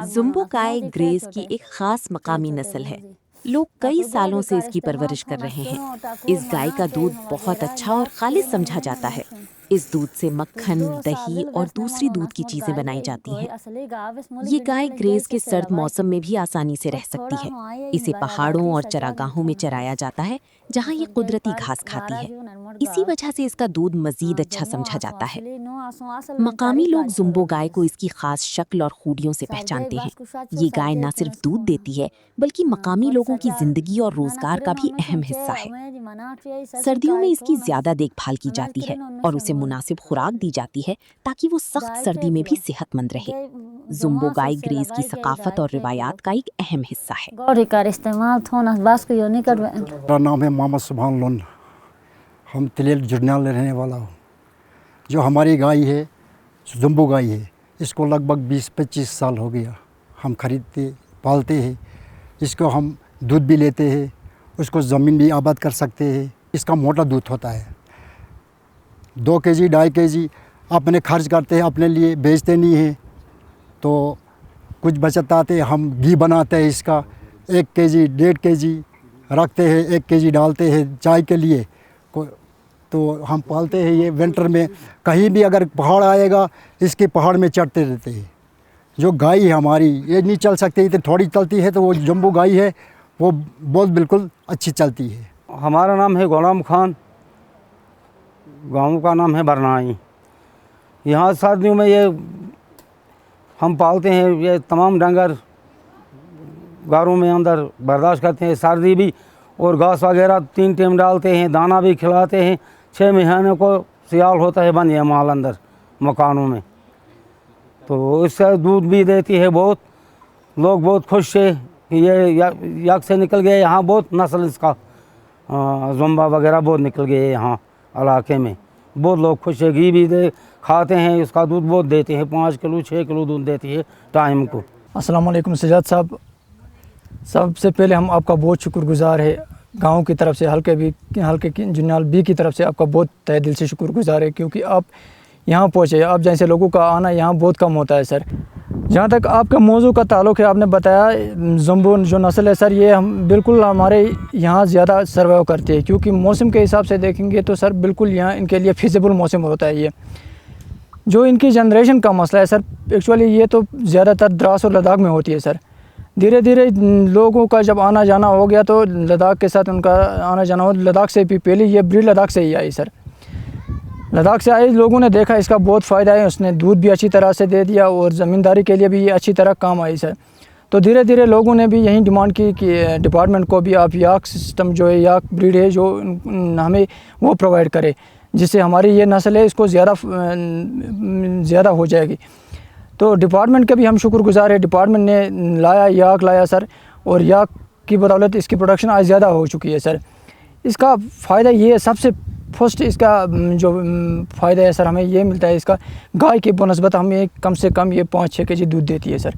ज़ुम्बो गाय Gray's की एक खास मकामी नस्ल है। लोग कई सालों से इसकी परवरिश कर रहे हैं। इस गाय का दूध बहुत अच्छा और खालिस समझा जाता है। इस दूध से मक्खन, दही और दूसरी दूध की चीजें बनाई जाती हैं। ये गाय ग्रेज़ के सर्द मौसम में भी आसानी से रह सकती है। इसे पहाड़ों और चरागाहों में चराया जाता है, जहाँ ये कुदरती घास खाती है। इसी वजह से इसका दूध मजीद अच्छा समझा जाता है। मकामी लोग ज़ुम्बो गाय को इसकी खास शक्ल और खूबियों से पहचानते हैं। ये गाय न सिर्फ दूध देती है, बल्कि मकामी लोगों की जिंदगी और रोजगार का भी अहम हिस्सा है। सर्दियों में इसकी ज्यादा देखभाल की जाती है और उसे मुनासिब खुराक दी जाती है, ताकि वो सख्त सर्दी में भी सेहतमंद रहे। ज़ुम्बो गाय ग्रेज़ की सकाफत और रिवायात का एक अहम हिस्सा है। मेरा नाम है मोहम्मद सुभान लोन। हम तिलेल जुर्नाल रहने वाला हूँ। जो हमारी गाय है ज़ुम्बो गाय है, इसको लगभग 20-25 साल हो गया। हम खरीदते पालते हैं, इसको हम दूध भी लेते हैं, उसको ज़मीन भी आबाद कर सकते हैं। इसका मोटा दूध होता है, 2 केजी 2.5 केजी अपने खर्च करते हैं, अपने लिए बेचते नहीं हैं, तो कुछ बचत आते हम घी बनाते हैं। इसका 1 केजी 1.5 केजी रखते हैं, 1 केजी डालते हैं चाय के लिए। तो हम पालते हैं ये विंटर में। कहीं भी अगर पहाड़ आएगा, इसके पहाड़ में चढ़ते रहते हैं। जो गाय है हमारी, ये नहीं चल सकती, तो थोड़ी चलती है, तो वो ज़ुम्बो गाय है, वो बहुत बिल्कुल अच्छी चलती है। हमारा नाम है गुलाम खान, गांव का नाम है बरनाई। यहाँ सर्दियों में ये हम पालते हैं। ये तमाम डंगर घरों में अंदर बर्दाश्त करते हैं सर्दी भी, और घास वगैरह 3 टाइम डालते हैं, दाना भी खिलाते हैं। 6 महीने को सियाल होता है बंद ये माल अंदर मकानों में, तो इससे दूध भी देती है बहुत। लोग बहुत खुश है कि ये यक से निकल गए। यहाँ बहुत नस्ल इसका ज़ुम्बा वगैरह बहुत निकल गए यहाँ इलाके में। बहुत लोग खुश है, घी भी दे खाते हैं, इसका दूध बहुत देते हैं। 5 किलो 6 किलो दूध देती है टाइम को। अस्सलाम वालेकुम सजाद साहब, सबसे पहले हम आपका बहुत शुक्रगुजार है। गांव की तरफ से हल्के जुन्नाल बी की तरफ से आपका बहुत तहे दिल से शुक्रगुजार है, क्योंकि आप यहाँ पहुँचे। आप जैसे लोगों का आना यहाँ बहुत कम होता है सर। जहाँ तक आपका मौजू का ताल्लुक़ है, आपने बताया ज़ुम्बो जो नस्ल है सर, ये हम बिल्कुल हमारे यहाँ ज़्यादा सर्वाइव करती है, क्योंकि मौसम के हिसाब से देखेंगे तो सर बिल्कुल यहाँ इनके लिए फिजिबल मौसम होता है। ये जो इनकी जनरेशन का मसला है सर, एक्चुअली ये तो ज़्यादातर द्रास और लद्दाख में होती है सर। धीरे धीरे लोगों का जब आना जाना हो गया, तो लद्दाख के साथ उनका आना जाना हो। लद्दाख से भी पहले ये ब्रीड लद्दाख से ही आई सर। लद्दाख से आए लोगों ने देखा इसका बहुत फ़ायदा है, उसने दूध भी अच्छी तरह से दे दिया और ज़मींदारी के लिए भी ये अच्छी तरह काम आई सर। तो धीरे धीरे लोगों ने भी यही डिमांड की कि डिपार्टमेंट को भी आप याक सिस्टम जो है, याक ब्रीड है जो हमें वो प्रोवाइड करे, जिससे हमारी ये नस्ल है इसको ज़्यादा हो जाएगी। तो डिपार्टमेंट के भी हम शुक्रगुजार है। डिपार्टमेंट ने याक लाया सर, और याक की बदौलत इसकी प्रोडक्शन आज ज़्यादा हो चुकी है सर। इसका फ़ायदा ये है, सबसे फर्स्ट इसका जो फ़ायदा है सर, हमें ये मिलता है इसका गाय के बनस्बत हमें कम से कम ये 5-6 केजी दूध देती है सर।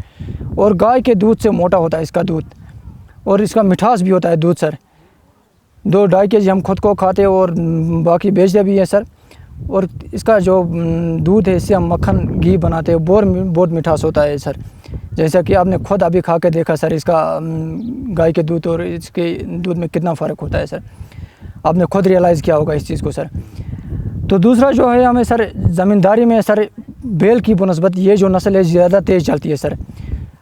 और गाय के दूध से मोटा होता है इसका दूध, और इसका मिठास भी होता है दूध सर। 2-2.5 केजी हम खुद को खाते हैं और बाकी बेचते भी हैं सर। और इसका जो दूध है, इससे हम मक्खन घी बनाते हैं, बहुत मिठास होता है सर। जैसा कि आपने खुद अभी खा के देखा सर, इसका गाय के दूध और इसके दूध में कितना फ़र्क होता है सर। आपने खुद रियलाइज़ किया होगा इस चीज़ को सर। तो दूसरा जो है, हमें सर ज़मींदारी में सर बेल की बनस्बत ये जो नस्ल है ज़्यादा तेज़ चलती है सर।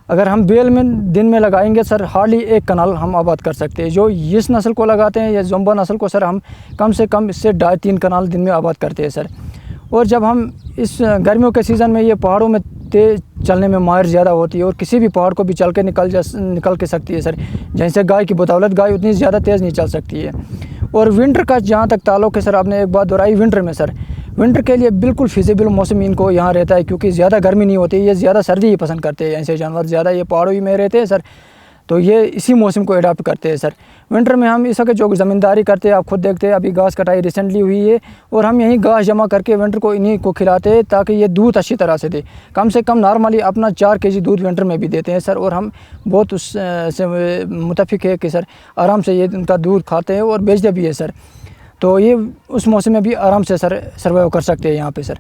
अगर हम बेल में दिन में लगाएंगे सर, हार्डली 1 कनाल हम आबाद कर सकते हैं। जो इस नस्ल को लगाते हैं, या ज़ुम्बा नस्ल को सर, हम कम से कम इससे 2.5-3 कनाल दिन में आबाद करते हैं सर। और जब हम इस गर्मियों के सीज़न में ये पहाड़ों में तेज़ चलने में माहिर ज़्यादा होती है, और किसी भी पहाड़ को भी चल के निकल के सकती है सर। जैसे गाय की बदौलत गाय उतनी ज़्यादा तेज़ नहीं चल सकती है। और विंटर का जहाँ तक ताल्लुक़ है सर, आपने एक बात दोहराई विंटर में सर, विंटर के लिए बिल्कुल फिजिबल मौसम इनको यहाँ रहता है, क्योंकि ज़्यादा गर्मी नहीं होती है। ये ज़्यादा सर्दी ही पसंद करते हैं, ऐसे जानवर ज़्यादा ये पहाड़ों में रहते हैं सर, तो ये इसी मौसम को अडाप्ट करते हैं सर। विंटर में हम इस वक्त जो ज़मींदारी करते हैं, आप खुद देखते हैं, अभी घास कटाई रिसेंटली हुई है, और हम यहीं घास जमा करके विंटर को इन्हीं को खिलाते हैं, ताकि ये दूध अच्छी तरह से दे। कम से कम नॉर्मली अपना 4 केजी दूध विंटर में भी देते हैं सर। और हम बहुत उससे मुतफिक है कि सर आराम से ये उनका दूध खाते हैं और बेचते भी है सर। तो ये उस मौसम में भी आराम से सर सर्वाइव कर सकते हैं यहाँ पे सर।